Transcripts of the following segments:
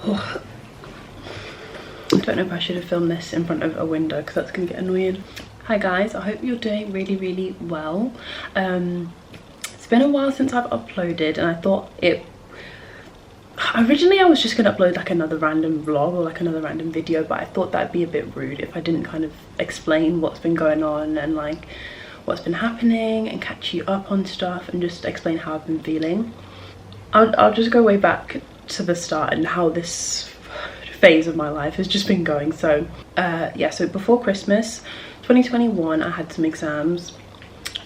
Oh, I don't know if I should have filmed this in front of a window because that's gonna get annoying. Hi guys, I hope you're doing really well. It's been a while since I've uploaded, and I thought originally I was just gonna upload like another random vlog or like another random video, but I thought that'd be a bit rude if I didn't kind of explain what's been going on and like what's been happening and catch you up on stuff and just explain how I've been feeling. I'll just go way back to the start and how this phase of my life has just been going. So yeah, so before Christmas 2021 I had some exams,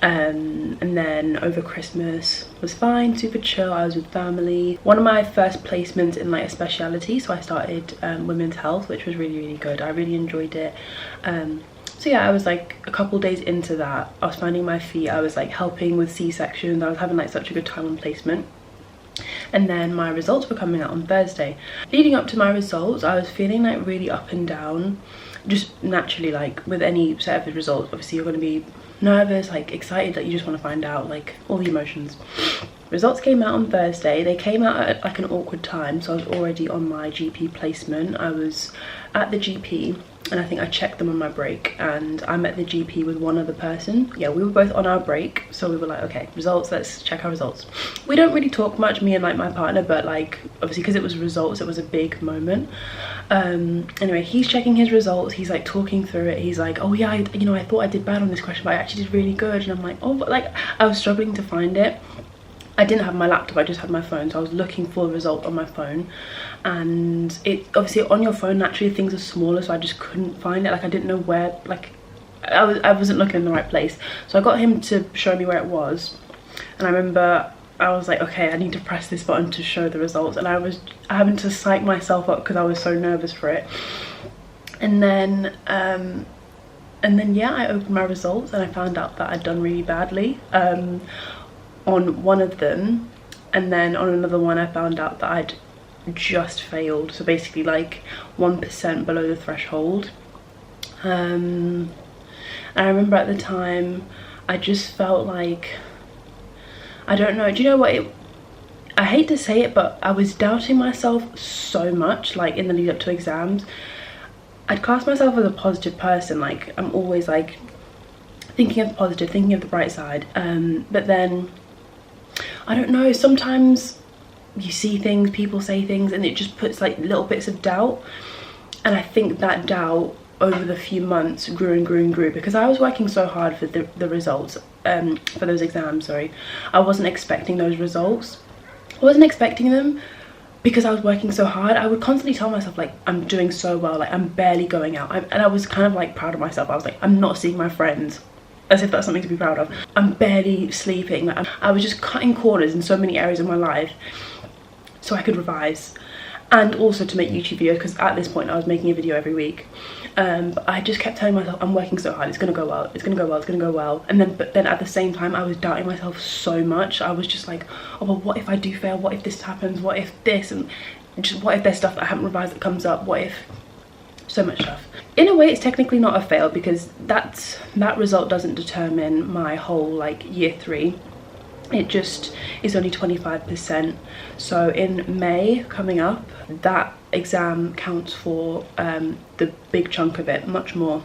and then over Christmas was fine, super chill. I was with family. One of my first placements in like a speciality, so I started women's health, which was really good. I really enjoyed it. So yeah, I was like a couple days into that, I was finding my feet. I was like helping with C-sections. I was having like such a good time on placement. And then my results were coming out on Thursday. Leading up to my results, I was feeling like really up and down, just naturally. Like with any set of results, obviously you're going to be nervous, like excited, that you just want to find out, like all the emotions. Results came out on Thursday. They came out at like an awkward time, so I was already on my GP placement. I was at the GP and I think I checked them on my break, and I met the GP with one other person. Yeah, we were both on our break, so we were like, okay, results, let's check our results. We don't really talk much, me and like my partner, but like obviously because it was results, it was a big moment. Anyway, he's checking his results, he's like talking through it. He's like, oh yeah, I thought I did bad on this question, but I actually did really good. And I'm like, oh, but like I was struggling to find it. I didn't have my laptop, I just had my phone, so I was looking for the result on my phone, and it obviously on your phone naturally things are smaller, so I just couldn't find it. Like I didn't know where, like I wasn't looking in the right place. So I got him to show me where it was, and I remember I was like, okay, I need to press this button to show the results, and I was having to psych myself up because I was so nervous for it. And then yeah, I opened my results and I found out that I'd done really badly on one of them, and then on another one I found out that I'd just failed, so basically like 1% below the threshold. And I remember at the time I just felt like, I don't know, do you know what, I hate to say it, but I was doubting myself so much, like in the lead up to exams. I'd class myself as a positive person, like I'm always like thinking of the positive, thinking of the bright side, but then I don't know, sometimes you see things, people say things, and it just puts like little bits of doubt. And I think that doubt over the few months grew and grew because I was working so hard for the results, for those exams, sorry. I wasn't expecting those results. I wasn't expecting them because I was working so hard. I would constantly tell myself like, I'm doing so well, like I'm barely going out. And I was kind of like proud of myself. I was like, I'm not seeing my friends, as if that's something to be proud of. I'm barely sleeping. Like, I was just cutting corners in so many areas of my life so I could revise, and also to make YouTube videos, because at this point I was making a video every week. But I just kept telling myself, I'm working so hard, it's gonna go well, it's gonna go well, it's gonna go well. But then at the same time I was doubting myself so much. I was just like, oh well, what if I do fail? What if this happens? What if this? And just what if there's stuff that I haven't revised that comes up? What if? So much stuff. In a way it's technically not a fail, because that result doesn't determine my whole like year 3. It just is only 25%. So in May coming up, that exam counts for the big chunk of it, much more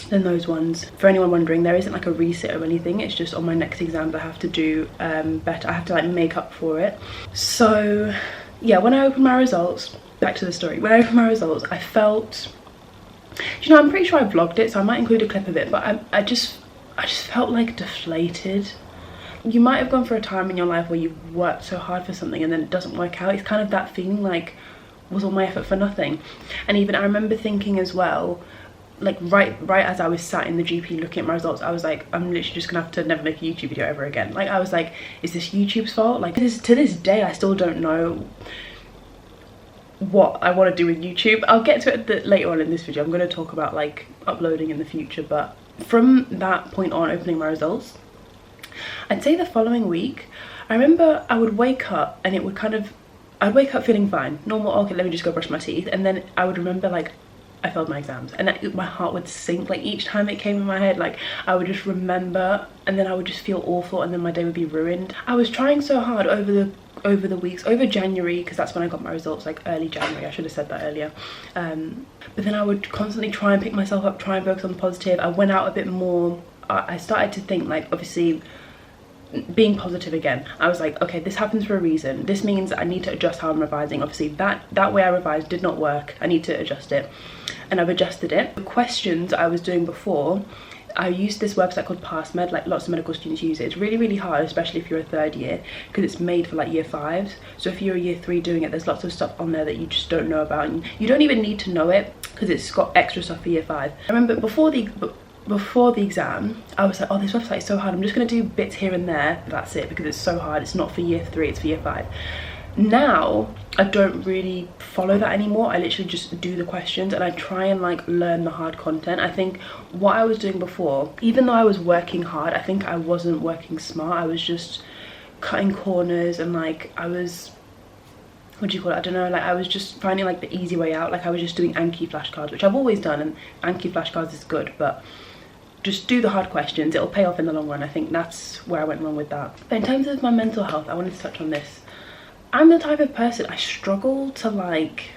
than those ones. For anyone wondering, there isn't like a resit or anything, it's just on my next exams I have to do better. I have to like make up for it. So yeah, when I opened my results, back to the story, when I opened my results I felt, you know, I'm pretty sure I vlogged it, so I might include a clip of it, but I just felt like deflated. You might have gone through a time in your life where you've worked so hard for something and then it doesn't work out. It's kind of that feeling like, was all my effort for nothing? And even I remember thinking as well, like right as I was sat in the GP looking at my results, I was like, I'm literally just gonna have to never make a YouTube video ever again. Like I was like, is this YouTube's fault? Like to this day I still don't know what I want to do with YouTube. I'll get to it later on in this video. I'm going to talk about like uploading in the future, but from that point on, opening my results, I'd say the following week, I remember I would wake up and it would kind of, I'd wake up feeling fine, normal, okay, let me just go brush my teeth, and then I would remember like I failed my exams, and my heart would sink. Like each time it came in my head, like I would just remember, and then I would just feel awful, and then my day would be ruined. I was trying so hard over the weeks, over January, because that's when I got my results, like early January. I should have said that earlier. But then I would constantly try and pick myself up, try and focus on the positive. I went out a bit more. I started to think, like, obviously being positive again. I was like, okay, this happens for a reason. This means I need to adjust how I'm revising. Obviously that way I revised did not work. I need to adjust it, and I've adjusted it. The questions I was doing before, I used this website called PassMed. Like lots of medical students use it. It's really, really hard, especially if you're a third year, because it's made for like year 5s. So if you're a year 3 doing it, there's lots of stuff on there that you just don't know about, and you don't even need to know it because it's got extra stuff for year 5. I remember before the exam, I was like, oh, this website is so hard, I'm just going to do bits here and there, that's it, because it's so hard. It's not for year 3, it's for year 5. Now I don't really follow that anymore. I literally just do the questions, and I try and like learn the hard content. I think what I was doing before, even though I was working hard, I think I wasn't working smart. I was just cutting corners, and like I was, what do you call it, I don't know, like I was just finding like the easy way out. Like I was just doing Anki flashcards, which I've always done, and Anki flashcards is good, but just do the hard questions, it'll pay off in the long run. I think that's where I went wrong with that. But in terms of my mental health, I wanted to touch on this. I'm the type of person, I struggle to, like,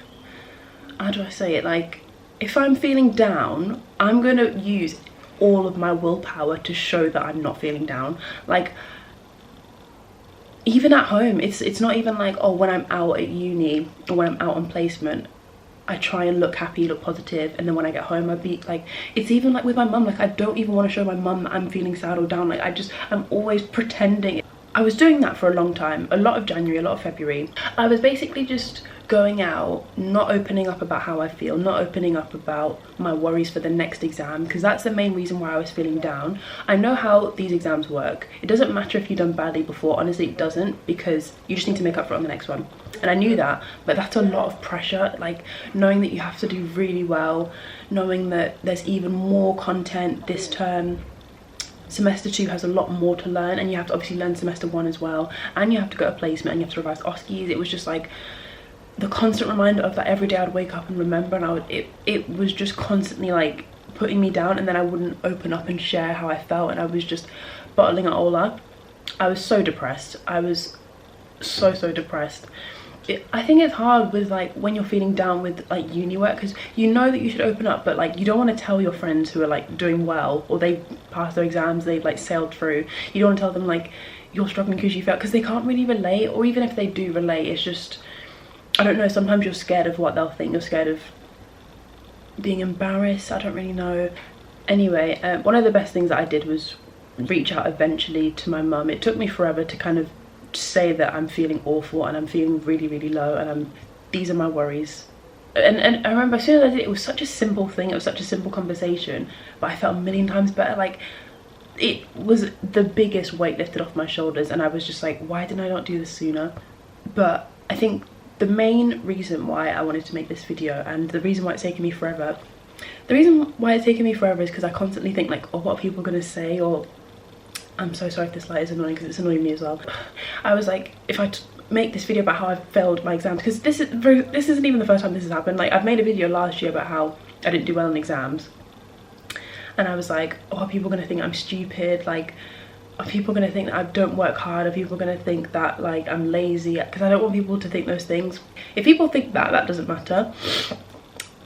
how do I say it, like if I'm feeling down, I'm gonna use all of my willpower to show that I'm not feeling down. Like even at home, it's not even like, oh, when I'm out at uni or when I'm out on placement, I try and look happy, look positive, and then when I get home, I'd be like, it's even like with my mum, like I don't even want to show my mum that I'm feeling sad or down. Like I'm always pretending. I was doing that for a long time, a lot of January, a lot of February. I was basically just going out, not opening up about how I feel, not opening up about my worries for the next exam, because that's the main reason why I was feeling down. I know how these exams work. It doesn't matter if you've done badly before, honestly it doesn't, because you just need to make up for it on the next one. And I knew that, but that's a lot of pressure, like knowing that you have to do really well, knowing that there's even more content this term. Semester 2 has a lot more to learn, and you have to obviously learn semester 1 as well, and you have to go to placement, and you have to revise OSCEs. It was just like the constant reminder of that. Every day I'd wake up and remember, and it was just constantly like putting me down, and then I wouldn't open up and share how I felt, and I was just bottling it all up. I was so depressed. I was so depressed. I think it's hard with like when you're feeling down with like uni work, because you know that you should open up, but like you don't want to tell your friends who are like doing well, or they passed their exams, they've like sailed through. You don't want to tell them like you're struggling because you felt, because they can't really relate, or even if they do relate, it's just, I don't know, sometimes you're scared of what they'll think. You're scared of being embarrassed, I don't really know. Anyway, one of the best things that I did was reach out eventually to my mum. It took me forever to kind of say that I'm feeling awful and I'm feeling really low, and these are my worries. And I remember as soon as I did it, it was such a simple thing, it was such a simple conversation, but I felt a million times better. Like it was the biggest weight lifted off my shoulders, and I was just like, why didn't I not do this sooner? But I think the main reason why I wanted to make this video, and the reason why it's taken me forever, is because I constantly think like, oh, what are people gonna say? Or I'm so sorry if this light is annoying, because it's annoying me as well. I was like, if I make this video about how I failed my exams, because this isn't even the first time this has happened. Like I've made a video last year about how I didn't do well in exams, and I was like, oh, are people gonna think I'm stupid? Like, are people gonna think that I don't work hard? Are people gonna think that like I'm lazy? Because I don't want people to think those things. If people think that, that doesn't matter,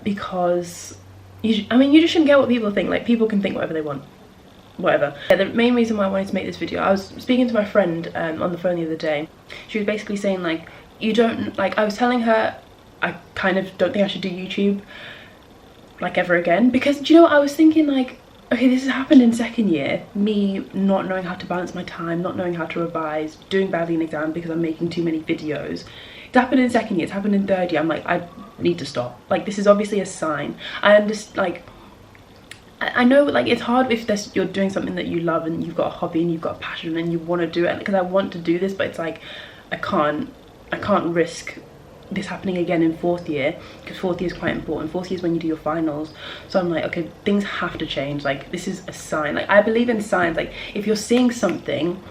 because you just shouldn't care what people think. Like people can think whatever they want. Whatever. Yeah, the main reason why I wanted to make this video, I was speaking to my friend on the phone the other day. She was basically saying like, you don't, like, I was telling her I kind of don't think I should do YouTube like ever again, because do you know what I was thinking? Like, okay, this has happened in second year, me not knowing how to balance my time, not knowing how to revise, doing badly in exam because I'm making too many videos. It's happened in second year, it's happened in third year. I'm like, I need to stop. Like this is obviously a sign. I understand, like I know like it's hard if you're doing something that you love and you've got a hobby and you've got a passion and you want to do it, because I want to do this, but it's like I can't risk this happening again in fourth year, because fourth year is quite important. Fourth year is when you do your finals. So I'm like, okay, things have to change. Like this is a sign. Like I believe in signs. Like if you're seeing something,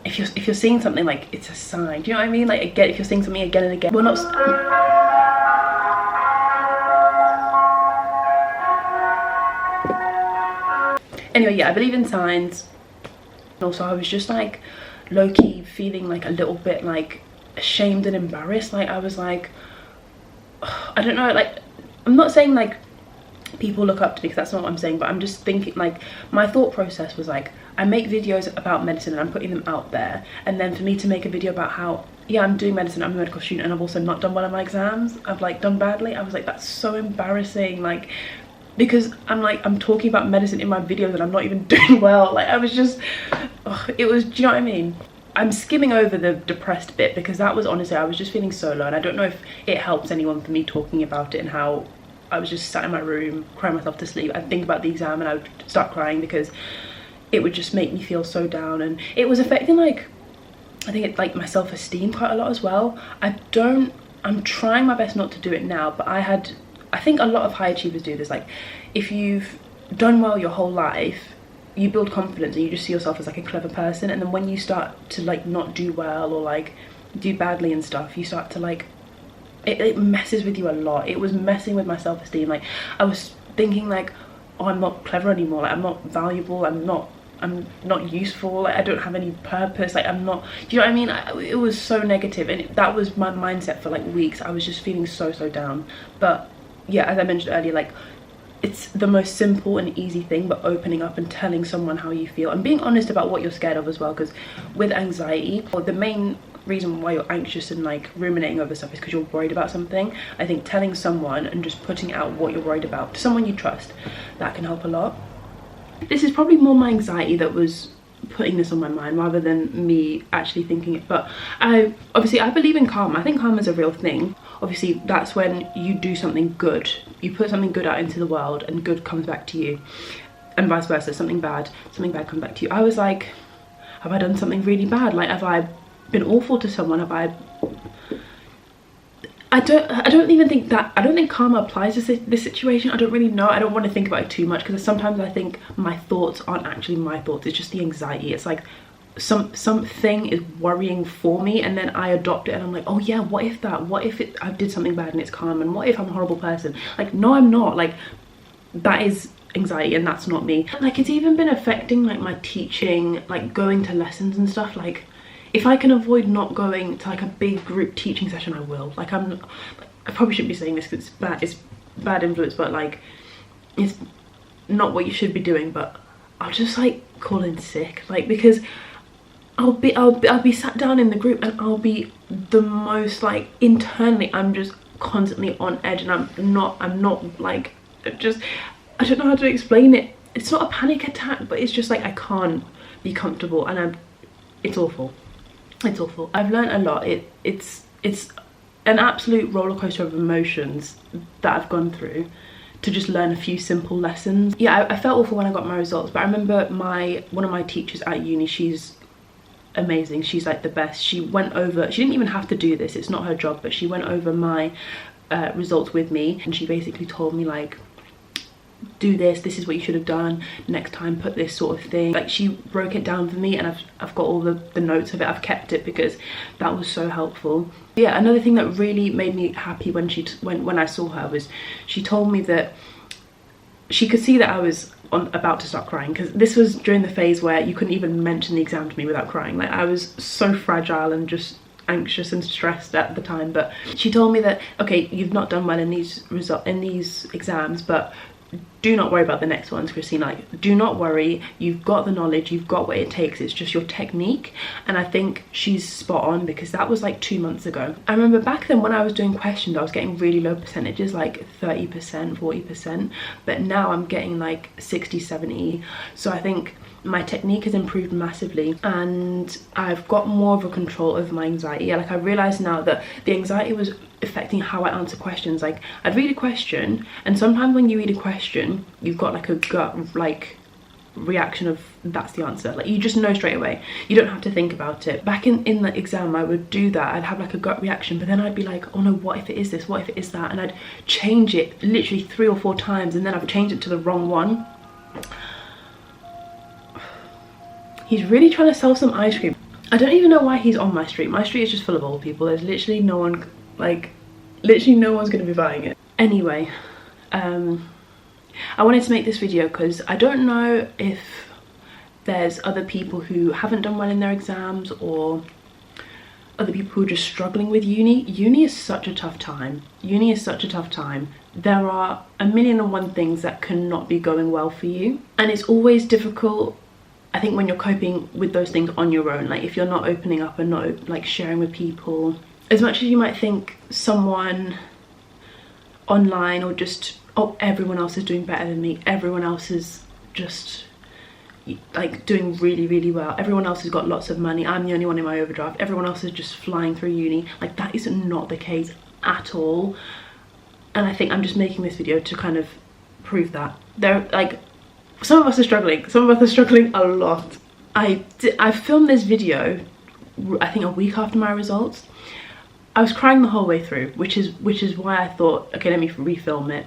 if you're seeing something, like it's a sign. Do you know what I mean? Like again, if you're seeing something again and again, well, not Anyway, yeah, I believe in signs. Also, I was just like low-key feeling like a little bit like ashamed and embarrassed. Like I was like, I don't know, like I'm not saying like people look up to me, because that's not what I'm saying, but I'm just thinking like my thought process was like, I make videos about medicine and I'm putting them out there, and then for me to make a video about how, yeah, I'm doing medicine, I'm a medical student, and I've also not done well in my exams, I've like done badly, I was like, that's so embarrassing, like, because I'm talking about medicine in my videos and I'm not even doing well. Like I was just, it was, do you know what I mean? I'm skimming over the depressed bit, because that was honestly, I was just feeling so low, and I don't know if it helps anyone for me talking about it and how I was just sat in my room crying myself to sleep. I'd think about the exam and I would start crying, because it would just make me feel so down, and it was affecting like, I think it's like my self-esteem quite a lot as well. I'm trying my best not to do it now, but I think a lot of high achievers do this. Like if you've done well your whole life, you build confidence and you just see yourself as like a clever person, and then when you start to like not do well or like do badly and stuff, you start to like, it messes with you a lot. It was messing with my self-esteem. Like I was thinking like, oh, I'm not clever anymore, like I'm not valuable, I'm not useful, like I don't have any purpose, like I'm not, do you know what I mean? It was so negative, and that was my mindset for like weeks. I was just feeling so down. But yeah, as I mentioned earlier, like it's the most simple and easy thing, but opening up and telling someone how you feel and being honest about what you're scared of as well, because with anxiety, or the main reason why you're anxious and like ruminating over stuff is because you're worried about something. I think telling someone and just putting out what you're worried about to someone you trust, that can help a lot. This is probably more my anxiety that was putting this on my mind rather than me actually thinking it. But I believe in karma. I think karma is a real thing. Obviously that's when you do something good, you put something good out into the world and good comes back to you, and vice versa. Something bad comes back to you. I was like, have I done something really bad? Like have I been awful to someone? Have I don't think karma applies to this situation. I don't really know. I don't want to think about it too much, because sometimes I think my thoughts aren't actually my thoughts. It's just the anxiety. It's like something is worrying for me, and then I adopt it and I'm like, oh yeah, what if I did something bad and it's karma, and what if I'm a horrible person? Like no, I'm not. Like that is anxiety and that's not me. Like it's even been affecting like my teaching, like going to lessons and stuff. Like if I can avoid not going to like a big group teaching session, I will. Like I probably shouldn't be saying this because it's bad influence, but like it's not what you should be doing. But I'll just like call in sick, like, because I'll be sat down in the group and I'll be the most like, internally I'm just constantly on edge, and I'm not like, just, I don't know how to explain it. It's not a panic attack, but it's just like I can't be comfortable, and it's awful. It's awful. I've learned a lot. It's an absolute roller coaster of emotions that I've gone through to just learn a few simple lessons. Yeah, I felt awful when I got my results, but I remember one of my teachers at uni, she's amazing. She's like the best. She didn't even have to do this, it's not her job, but she went over my results with me, and she basically told me like, do this is what you should have done next time, put this sort of thing. Like she broke it down for me, and I've got all the notes of it. I've kept it because that was so helpful. Yeah, another thing that really made me happy when I saw her was she told me that she could see that I was about to start crying, because this was during the phase where you couldn't even mention the exam to me without crying. Like I was so fragile and just anxious and stressed at the time. But she told me that, okay, you've not done well in these exams, but do not worry about the next ones, Christine. Like, do not worry, you've got the knowledge, you've got what it takes, it's just your technique. And I think she's spot on, because that was like 2 months ago. I remember back then when I was doing questions, I was getting really low percentages, like 30%, 40%, but now I'm getting like 60, 70. So I think my technique has improved massively, and I've got more of a control over my anxiety. Like I realize now that the anxiety was affecting how I answer questions. Like I'd read a question, and sometimes when you read a question, you've got like a gut like reaction of that's the answer. Like you just know straight away, you don't have to think about it. Back in the exam, I would do that. I'd have like a gut reaction, but then I'd be like, oh no, what if it is this, what if it is that, and I'd change it literally 3 or 4 times, and then I've changed it to the wrong one. He's really trying to sell some ice cream. I don't even know why he's on my street. My street is just full of old people. There's literally no one, like literally no one's gonna be buying it. Anyway, I wanted to make this video because I don't know if there's other people who haven't done well in their exams, or other people who are just struggling with uni. Uni is such a tough time. Uni is such a tough time. There are a million and one things that cannot be going well for you, and it's always difficult, I think, when you're coping with those things on your own. Like if you're not opening up and not like sharing with people, as much as you might think someone online, or just, oh, everyone else is doing better than me, everyone else is just like doing really, really well, everyone else has got lots of money, I'm the only one in my overdraft, everyone else is just flying through uni. Like that is not the case at all. And I think I'm just making this video to kind of prove that. There, like, some of us are struggling, some of us are struggling a lot. I filmed this video, I think a week after my results. I was crying the whole way through, which is why I thought, okay, let me refilm it,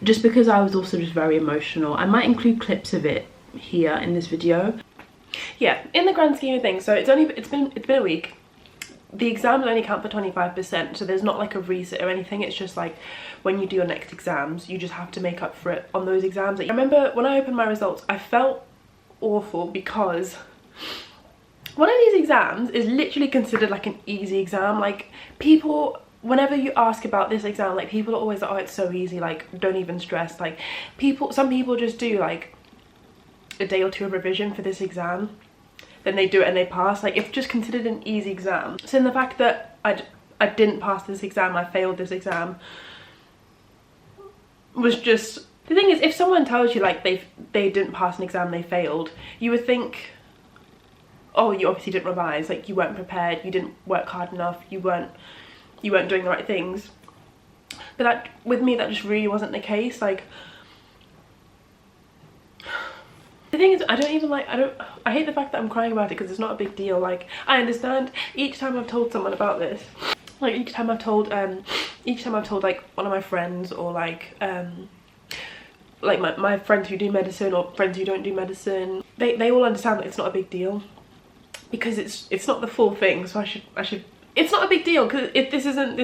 just because I was also just very emotional. I might include clips of it here in this video. Yeah, in the grand scheme of things, so it's been a week. The exams only count for 25%, so there's not like a resit or anything. It's just like when you do your next exams, you just have to make up for it on those exams. Like, I remember when I opened my results, I felt awful because one of these exams is literally considered like an easy exam. Like people, whenever you ask about this exam, like people are always like, oh, it's so easy, like don't even stress. Like some people just do like a day or two of revision for this exam, then they do it and they pass. Like it's just considered an easy exam. So in the fact that I didn't pass this exam, I failed this exam, was just, the thing is, if someone tells you like they didn't pass an exam, they failed, you would think, oh, you obviously didn't revise, like you weren't prepared, you didn't work hard enough, you weren't doing the right things. But that, with me, that just really wasn't the case. Like the thing is, I hate the fact that I'm crying about it, because it's not a big deal. Like I understand, each time I've told someone about this, like each time I've told like one of my friends, or like my friends who do medicine, or friends who don't do medicine, they all understand that it's not a big deal, because it's not the full thing. So I should it's not a big deal, because this isn't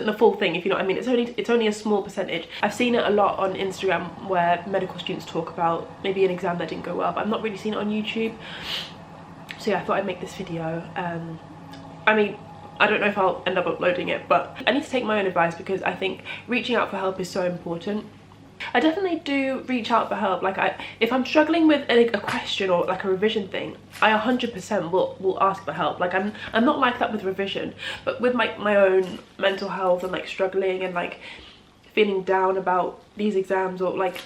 the full thing, if you know what I mean. It's only a small percentage. I've seen it a lot on Instagram where medical students talk about maybe an exam that didn't go well, but I've not really seen it on YouTube. So yeah, I thought I'd make this video. I mean, I don't know if I'll end up uploading it, but I need to take my own advice, because I think reaching out for help is so important. I definitely do reach out for help. Like if I'm struggling with a question or like a revision thing, I 100% will ask for help. Like I'm not like that with revision, but with my own mental health and like struggling and like feeling down about these exams, or like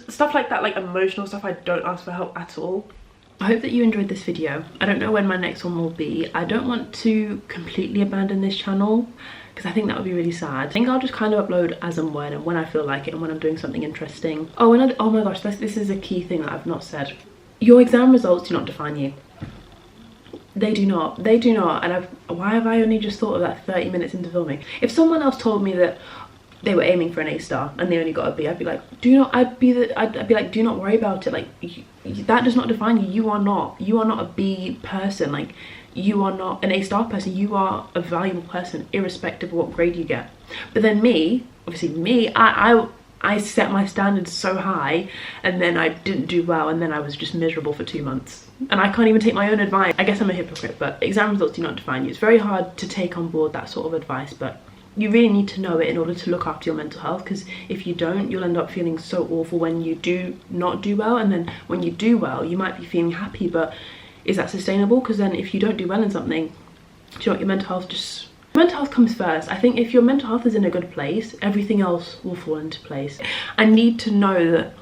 stuff like that, like emotional stuff, I don't ask for help at all. I hope that you enjoyed this video. I don't know when my next one will be. I don't want to completely abandon this channel, because I think that would be really sad. I think I'll just kind of upload as and when I feel like it, and when I'm doing something interesting. Oh, and oh my gosh, this is a key thing that I've not said. Your exam results do not define you. They do not. And why have I only just thought of that 30 minutes into filming? If someone else told me that they were aiming for an A star and they only got a B, I'd be like, I'd be like, do not worry about it. Like that does not define you. You are not a B person. Like you are not an A star person. You are a valuable person, irrespective of what grade you get. But then me, obviously I set my standards so high, and then I didn't do well, and then I was just miserable for 2 months. And I can't even take my own advice. I guess I'm a hypocrite, but exam results do not define you. It's very hard to take on board that sort of advice, but you really need to know it in order to look after your mental health, because if you don't, you'll end up feeling so awful when you do not do well, and then when you do well, you might be feeling happy, but is that sustainable? Because then if you don't do well in something, do you know what, your mental health comes first. I think if your mental health is in a good place, everything else will fall into place. I need to know that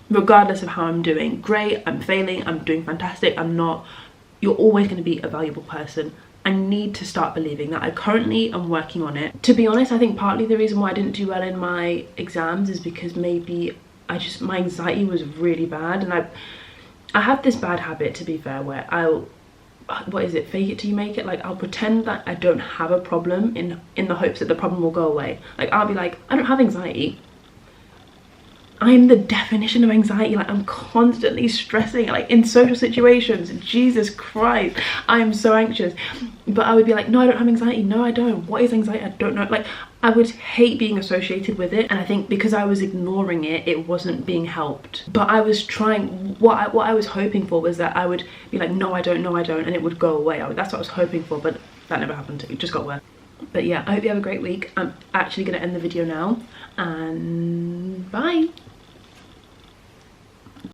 regardless of how I'm doing, great, I'm failing, I'm doing fantastic, I'm not, you're always going to be a valuable person. I need to start believing that. I currently am working on it. To be honest, I think partly the reason why I didn't do well in my exams is because maybe my anxiety was really bad, and I have this bad habit, to be fair, where what is it, fake it till you make it. Like I'll pretend that I don't have a problem in the hopes that the problem will go away. Like I'll be like, I don't have anxiety, I'm the definition of anxiety. Like, I'm constantly stressing, like in social situations. Jesus Christ, I am so anxious. But I would be like, no, I don't have anxiety. No, I don't. What is anxiety? I don't know. Like, I would hate being associated with it. And I think because I was ignoring it, it wasn't being helped. But I was trying, what I was hoping for was that I would be like, no, I don't, no, I don't, and it would go away. That's what I was hoping for, but that never happened. It just got worse. But yeah, I hope you have a great week. I'm actually gonna end the video now, and bye.